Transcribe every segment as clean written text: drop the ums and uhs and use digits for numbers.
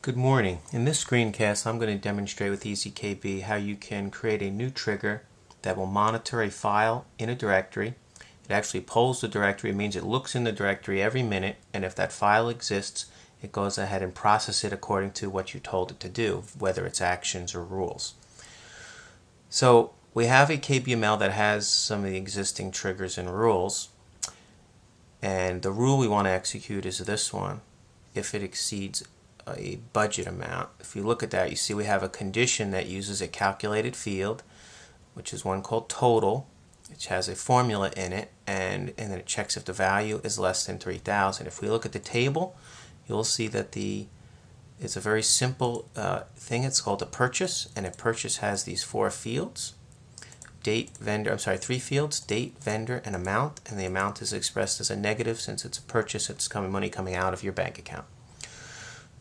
Good morning. In this screencast, I'm going to demonstrate with EZKB how you can create a new trigger that will monitor a file in a directory. It actually polls the directory. It means it looks in the directory every minute, and if that file exists, it goes ahead and processes it according to what you told it to do, whether it's actions or rules. So we have a KBML that has some of the existing triggers and rules, and the rule we want to execute is this one if it exceeds a budget amount. If you look at that, you see we have a condition that uses a calculated field, which is one called total, which has a formula in it, and then it checks if the value is less than 3,000. If we look at the table, you'll see that it's a very simple thing. It's called a purchase, and a purchase has these four fields. Date, vendor, three fields: date, vendor, and amount, and the amount is expressed as a negative since it's a purchase. It's money coming out of your bank account.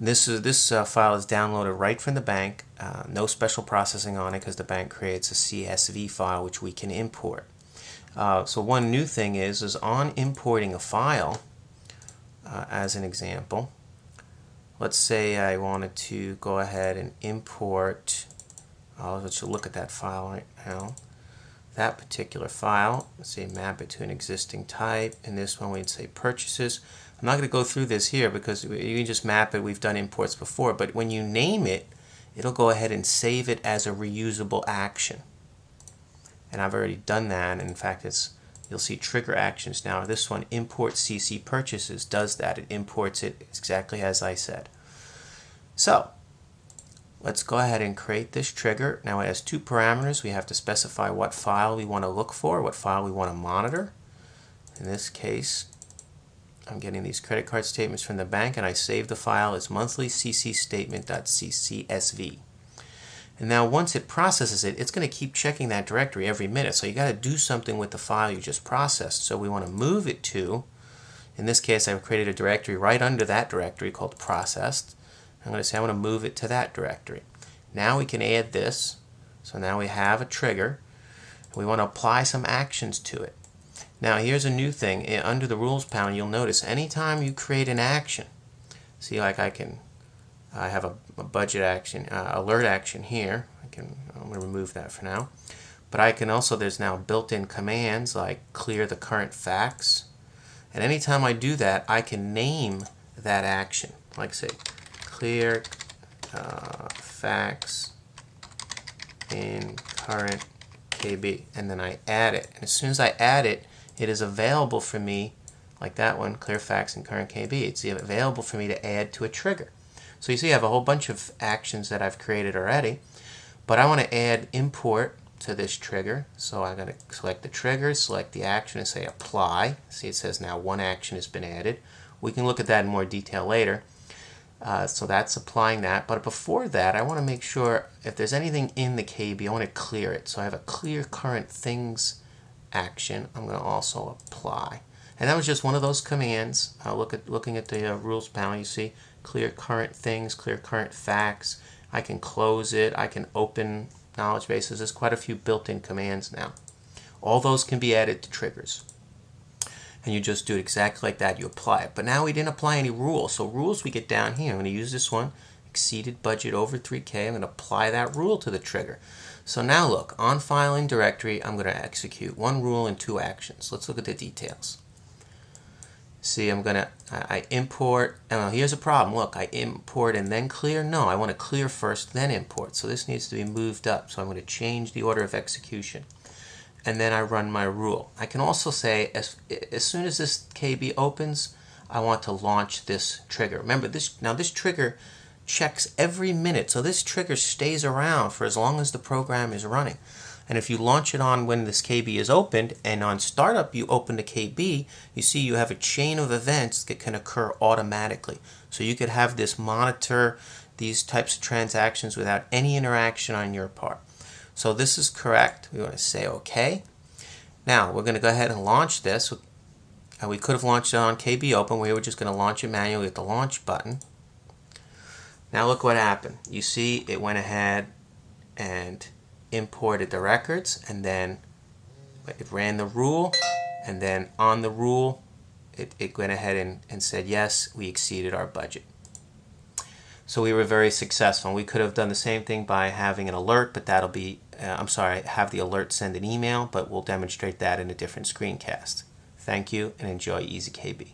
This file is downloaded right from the bank. No special processing on it because the bank creates a CSV file which we can import. So one new thing is on importing a file, as an example, let's say I wanted to go ahead and import, let's look at that file right now. That particular file, let's say map it to an existing type. In this one we'd say purchases. I'm not going to go through this here because you can just map it. We've done imports before, but when you name it, it'll go ahead and save it as a reusable action. And I've already done that. In fact, you'll see trigger actions now. This one, import CC purchases, does that. It imports it exactly as I said. So let's go ahead and create this trigger. Now it has two parameters. We have to specify what file we want to look for, what file we want to monitor. In this case, I'm getting these credit card statements from the bank, and I save the file as monthly ccstatement.ccsv. And now once it processes it, it's going to keep checking that directory every minute. So you got to do something with the file you just processed. So we want to move it to, in this case I've created a directory right under that directory called processed. I'm going to say I want to move it to that directory. Now we can add this. So now we have a trigger. We want to apply some actions to it. Now here's a new thing. Under the rules panel, you'll notice anytime you create an action, see, like I have a budget action, alert action here. I'm going to remove that for now. But I can also, there's now built-in commands like clear the current facts. And anytime I do that, I can name that action. Like say, clear facts in current KB. And then I add it. And as soon as I add it, it is available for me, like that one, clear facts in current KB. It's available for me to add to a trigger. So you see I have a whole bunch of actions that I've created already, but I want to add import to this trigger. So I'm going to select the trigger, select the action, and say apply. See, it says now one action has been added. We can look at that in more detail later. So that's applying that. But before that, I want to make sure if there's anything in the KB, I want to clear it. So I have a clear current things action. I'm going to also apply. And that was just one of those commands. Looking at the rules panel, you see clear current things, clear current facts. I can close it. I can open knowledge bases. There's quite a few built-in commands now. All those can be added to triggers. And you just do it exactly like that. You apply it. But now we didn't apply any rules. So rules we get down here. I'm going to use this one. Exceeded budget over 3K. I'm going to apply that rule to the trigger. So now look, on file in directory, I'm going to execute one rule and two actions. Let's look at the details. See, I import, here's a problem. Look, I import and then clear. No, I want to clear first, then import. So this needs to be moved up. So I'm going to change the order of execution. And then I run my rule. I can also say, as soon as this KB opens, I want to launch this trigger. Remember, this trigger checks every minute, so this trigger stays around for as long as the program is running. And if you launch it on when this KB is opened, and on startup you open the KB, you see you have a chain of events that can occur automatically. So you could have this monitor these types of transactions without any interaction on your part. So this is correct. We want to say OK. Now we're going to go ahead and launch this. And we could have launched it on KB open. We were just going to launch it manually with the launch button. Now look what happened. You see it went ahead and imported the records, and then it ran the rule, and then on the rule it went ahead and said yes, we exceeded our budget. So we were very successful. We could have done the same thing by having an alert, but that'll be, have the alert send an email, but we'll demonstrate that in a different screencast. Thank you and enjoy EZKB.